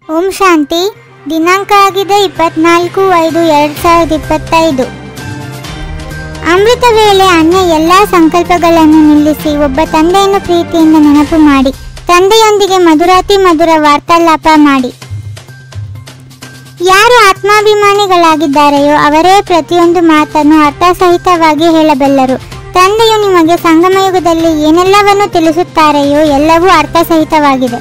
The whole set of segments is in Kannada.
ಓಂ ಶಾಂತಿ. ದಿನಾಂಕ ಆಗಿದೆ 24/5/2025. ಅಮೃತ ವೇಳೆ ಅನ್ಯ ಎಲ್ಲ ಸಂಕಲ್ಪಗಳನ್ನು ನಿಲ್ಲಿಸಿ ಒಬ್ಬ ತಂದೆಯನ್ನು ಪ್ರೀತಿಯಿಂದ ನೆನಪು ಮಾಡಿ ತಂದೆಯೊಂದಿಗೆ ಮಧುರಾತಿ ಮಧುರ ವಾರ್ತಾಲಾಪ ಮಾಡಿ. ಯಾರು ಆತ್ಮಾಭಿಮಾನಿಗಳಾಗಿದ್ದಾರೆಯೋ ಅವರೇ ಪ್ರತಿಯೊಂದು ಮಾತನ್ನು ಅರ್ಥಸಹಿತವಾಗಿ ಹೇಳಬಲ್ಲರು. ತಂದೆಯು ನಿಮಗೆ ಸಂಗಮಯುಗದಲ್ಲಿ ಏನೆಲ್ಲವನ್ನು ತಿಳಿಸುತ್ತಾರೆಯೋ ಎಲ್ಲವೂ ಅರ್ಥಸಹಿತವಾಗಿದೆ.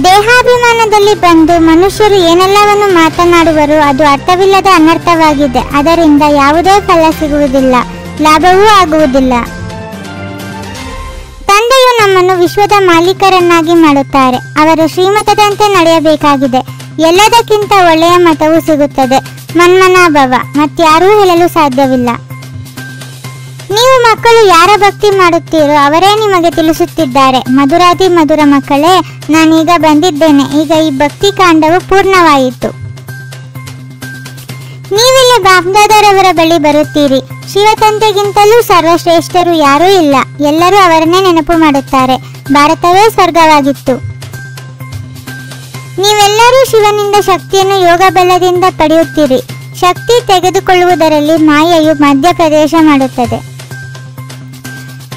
ದೇಹಾಭಿಮಾನದಲ್ಲಿ ಬಂದು ಮನುಷ್ಯರು ಏನೆಲ್ಲವನ್ನು ಮಾತನಾಡುವರು ಅದು ಅರ್ಥವಿಲ್ಲದ ಅನರ್ಥವಾಗಿದೆ. ಅದರಿಂದ ಯಾವುದೇ ಫಲ ಸಿಗುವುದಿಲ್ಲ, ಲಾಭವೂ ಆಗುವುದಿಲ್ಲ. ತಂದೆಯು ನಮ್ಮನ್ನು ವಿಶ್ವದ ಮಾಲೀಕರನ್ನಾಗಿ ಮಾಡುತ್ತಾರೆ. ಅವರ ಶ್ರೀಮತದಂತೆ ನಡೆಯಬೇಕಾಗಿದೆ. ಎಲ್ಲದಕ್ಕಿಂತ ಒಳ್ಳೆಯ ಮತವು ಸಿಗುತ್ತದೆ. ಮನ್ಮನಾಭವ ಮತ್ಯಾರೂ ಹೇಳಲು ಸಾಧ್ಯವಿಲ್ಲ. ನೀವು ಮಕ್ಕಳು ಯಾರ ಭಕ್ತಿ ಮಾಡುತ್ತೀರೋ ಅವರೇ ನಿಮಗೆ ತಿಳಿಸುತ್ತಿದ್ದಾರೆ. ಮಧುರಾತಿ ಮಧುರ ಮಕ್ಕಳೇ, ನಾನೀಗ ಬಂದಿದ್ದೇನೆ. ಈಗ ಈ ಭಕ್ತಿ ಕಾಂಡವು ಪೂರ್ಣವಾಯಿತು. ನೀವಿಲ್ಲಿ ಬಾಪ್ದಾದರವರ ಬಳಿ ಬರುತ್ತೀರಿ. ಶಿವತಂದೆಗಿಂತಲೂ ಸರ್ವಶ್ರೇಷ್ಠರು ಯಾರೂ ಇಲ್ಲ. ಎಲ್ಲರೂ ಅವರನ್ನೇ ನೆನಪು ಮಾಡುತ್ತಾರೆ. ಭಾರತವೇ ಸ್ವರ್ಗವಾಗಿತ್ತು. ನೀವೆಲ್ಲರೂ ಶಿವನಿಂದ ಶಕ್ತಿಯನ್ನು ಯೋಗ ಬಲದಿಂದ ಪಡೆಯುತ್ತೀರಿ. ಶಕ್ತಿ ತೆಗೆದುಕೊಳ್ಳುವುದರಲ್ಲಿ ಮಾಯೆಯು ಮಧ್ಯಪ್ರದೇಶ ಮಾಡುತ್ತದೆ.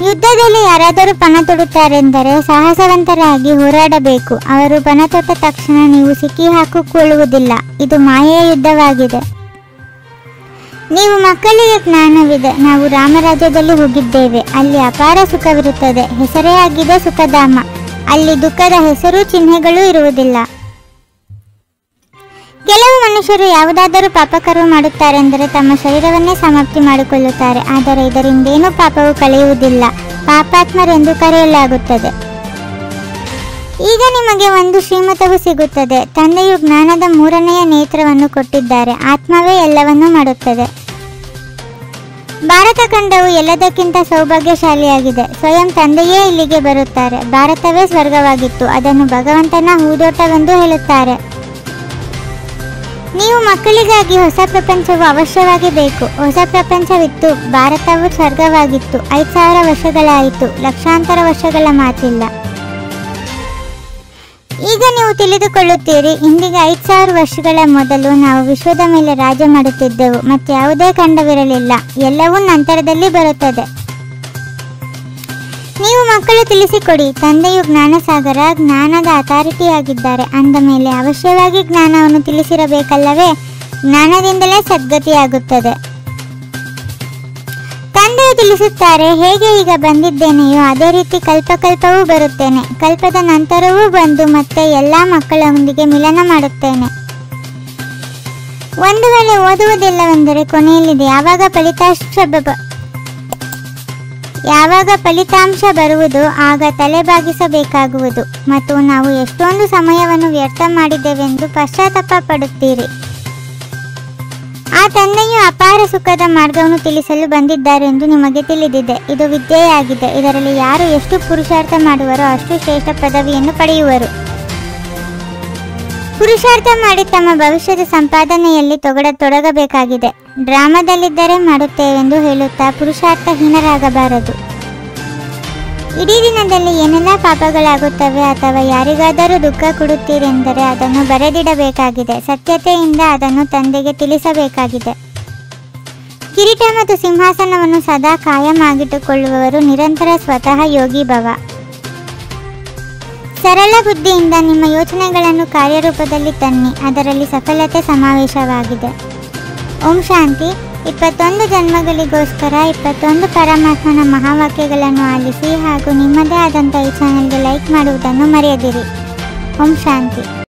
ಯುದ್ಧದಲ್ಲಿ ಯಾರಾದರೂ ಪಣ ತೊಡುತ್ತಾರೆಂದರೆ ಸಾಹಸವಂತರಾಗಿ ಹೋರಾಡಬೇಕು. ಅವರು ಪಣ ತೊಟ್ಟ ತಕ್ಷಣ ನೀವು ಸಿಕ್ಕಿ ಹಾಕಿಕೊಳ್ಳುವುದಿಲ್ಲ. ಇದು ಮಾಯೆಯ ಯುದ್ಧವಾಗಿದೆ. ನೀವು ಮಕ್ಕಳಿಗೆ ಜ್ಞಾನವಿದೆ. ನಾವು ರಾಮರಾಜ್ಯದಲ್ಲಿ ಹೋಗಿದ್ದೇವೆ. ಅಲ್ಲಿ ಅಪಾರ ಸುಖವಿರುತ್ತದೆ. ಹೆಸರೇ ಆಗಿದೆ ಸುಖಧಾಮ. ಅಲ್ಲಿ ದುಃಖದ ಹೆಸರು ಚಿಹ್ನೆಗಳೂ ಇರುವುದಿಲ್ಲ. ಕೆಲವು ಮನುಷ್ಯರು ಯಾವುದಾದರೂ ಪಾಪಕರ್ಮ ಮಾಡುತ್ತಾರೆಂದರೆ ತಮ್ಮ ಶರೀರವನ್ನೇ ಸಮಾಪ್ತಿ ಮಾಡಿಕೊಳ್ಳುತ್ತಾರೆ. ಆದರೆ ಇದರಿಂದೇನೂ ಪಾಪವು ಕಳೆಯುವುದಿಲ್ಲ. ಪಾಪಾತ್ಮರೆಂದು ಕರೆಯಲಾಗುತ್ತದೆ. ಈಗ ನಿಮಗೆ ಒಂದು ಶ್ರೀಮತವು ಸಿಗುತ್ತದೆ. ತಂದೆಯು ಜ್ಞಾನದ 3ನೆಯ ನೇತ್ರವನ್ನು ಕೊಟ್ಟಿದ್ದಾರೆ. ಆತ್ಮವೇ ಎಲ್ಲವನ್ನೂ ಮಾಡುತ್ತದೆ. ಭಾರತ ಖಂಡವು ಎಲ್ಲದಕ್ಕಿಂತ ಸೌಭಾಗ್ಯಶಾಲಿಯಾಗಿದೆ. ಸ್ವಯಂ ತಂದೆಯೇ ಇಲ್ಲಿಗೆ ಬರುತ್ತಾರೆ. ಭಾರತವೇ ಸ್ವರ್ಗವಾಗಿತ್ತು. ಅದನ್ನು ಭಗವಂತನ ಹೂದೋಟವೆಂದು ಹೇಳುತ್ತಾರೆ. ನೀವು ಮಕ್ಕಳಿಗಾಗಿ ಹೊಸ ಪ್ರಪಂಚವು ಅವಶ್ಯವಾಗಿ ಬೇಕು. ಹೊಸ ಪ್ರಪಂಚವಿತ್ತು. ಭಾರತವು ಸ್ವರ್ಗವಾಗಿತ್ತು. 5000 ವರ್ಷಗಳಾಯಿತು. ಲಕ್ಷಾಂತರ ವರ್ಷಗಳ ಮಾತಿಲ್ಲ. ಈಗ ನೀವು ತಿಳಿದುಕೊಳ್ಳುತ್ತೀರಿ. ಇಂದಿಗೆ 5000 ವರ್ಷಗಳ ಮೊದಲು ನಾವು ವಿಶ್ವದ ಮೇಲೆ ರಾಜ್ಯ ಮಾಡುತ್ತಿದ್ದೆವು. ಮತ್ತೆ ಯಾವುದೇ ಖಂಡವಿರಲಿಲ್ಲ. ಎಲ್ಲವೂ ನಂತರದಲ್ಲಿ ಬರುತ್ತದೆ. ನೀವು ಮಕ್ಕಳು ತಿಳಿಸಿಕೊಡಿ. ತಂದೆಯು ಜ್ಞಾನಸಾಗರ, ಜ್ಞಾನದ ಅಥಾರಿಟಿಯಾಗಿದ್ದಾರೆ. ಅಂದ ಮೇಲೆ ಅವಶ್ಯವಾಗಿ ಜ್ಞಾನವನ್ನು ತಿಳಿಸಿರಬೇಕಲ್ಲವೇ? ಜ್ಞಾನದಿಂದಲೇ ಸದ್ಗತಿಯಾಗುತ್ತದೆ. ತಂದೆಯು ತಿಳಿಸುತ್ತಾರೆ, ಹೇಗೆ ಈಗ ಬಂದಿದ್ದೇನೆಯೋ ಅದೇ ರೀತಿ ಕಲ್ಪಕಲ್ಪವೂ ಬರುತ್ತೇನೆ. ಕಲ್ಪದ ನಂತರವೂ ಬಂದು ಮತ್ತೆ ಎಲ್ಲ ಮಕ್ಕಳೊಂದಿಗೆ ಮಿಲನ ಮಾಡುತ್ತೇನೆ. ಒಂದು ವೇಳೆ ಓದುವುದಿಲ್ಲವೆಂದರೆ ಕೊನೆಯಲ್ಲಿದೆ. ಯಾವಾಗ ಫಲಿತಾಂಶ ಬರುವುದು ಆಗ ತಲೆಬಾಗಿಸಬೇಕಾಗುವುದು. ಮತ್ತು ನಾವು ಎಷ್ಟೊಂದು ಸಮಯವನ್ನು ವ್ಯರ್ಥ ಮಾಡಿದ್ದೇವೆಂದು ಪಶ್ಚಾತ್ತಾಪ ಪಡುತ್ತೀರಿ. ಆ ತಂದೆಯು ಅಪಾರ ಸುಖದ ಮಾರ್ಗವನ್ನು ತಿಳಿಸಲು ಬಂದಿದ್ದಾರೆಂದು ನಿಮಗೆ ತಿಳಿದಿದೆ. ಇದು ವಿದ್ಯೆಯಾಗಿದೆ. ಇದರಲ್ಲಿ ಯಾರು ಎಷ್ಟು ಪುರುಷಾರ್ಥ ಮಾಡುವರೋ ಅಷ್ಟು ಶ್ರೇಷ್ಠ ಪದವಿಯನ್ನು ಪಡೆಯುವರು. ಪುರುಷಾರ್ಥ ಮಾಡಿ ತಮ್ಮ ಭವಿಷ್ಯದ ಸಂಪಾದನೆಯಲ್ಲಿ ತೊಡಗಬೇಕಾಗಿದೆ. ಡ್ರಾಮಾದಲ್ಲಿದ್ದರೆ ಮಾಡುತ್ತೇವೆಂದು ಹೇಳುತ್ತಾ ಪುರುಷಾರ್ಥಹೀನರಾಗಬಾರದು. ಇಡೀ ದಿನದಲ್ಲಿ ಏನೆಲ್ಲ ಪಾಪಗಳಾಗುತ್ತವೆ ಅಥವಾ ಯಾರಿಗಾದರೂ ದುಃಖ ಕೊಡುತ್ತೀರೆಂದರೆ ಅದನ್ನು ಬರೆದಿಡಬೇಕಾಗಿದೆ. ಸತ್ಯತೆಯಿಂದ ಅದನ್ನು ತಂದೆಗೆ ತಿಳಿಸಬೇಕಾಗಿದೆ. ಕಿರೀಟ ಮತ್ತು ಸಿಂಹಾಸನವನ್ನು ಸದಾ ಕಾಯಂ ಆಗಿಟ್ಟುಕೊಳ್ಳುವವರು ನಿರಂತರ ಸ್ವತಃ ಯೋಗಿ ಭವ. ಸರಳ ಬುದ್ಧಿಯಿಂದ ನಿಮ್ಮ ಯೋಚನೆಗಳನ್ನು ಕಾರ್ಯರೂಪದಲ್ಲಿ ತನ್ನಿ. ಅದರಲ್ಲಿ ಸಫಲತೆ ಸಮಾವೇಶವಾಗಿದೆ. ಓಂ ಶಾಂತಿ. 21 ಜನ್ಮಗಳಿಗೋಸ್ಕರ 21 ಪರಮಾತ್ಮನ ಮಹಾವಾಕ್ಯಗಳನ್ನು ಆಲಿಸಿ ಹಾಗೂ ನಿಮ್ಮದೇ ಆದಂಥ ಈ ಚಾನೆಲ್ಗೆ ಲೈಕ್ ಮಾಡುವುದನ್ನು ಮರೆಯದಿರಿ. ಓಂ ಶಾಂತಿ.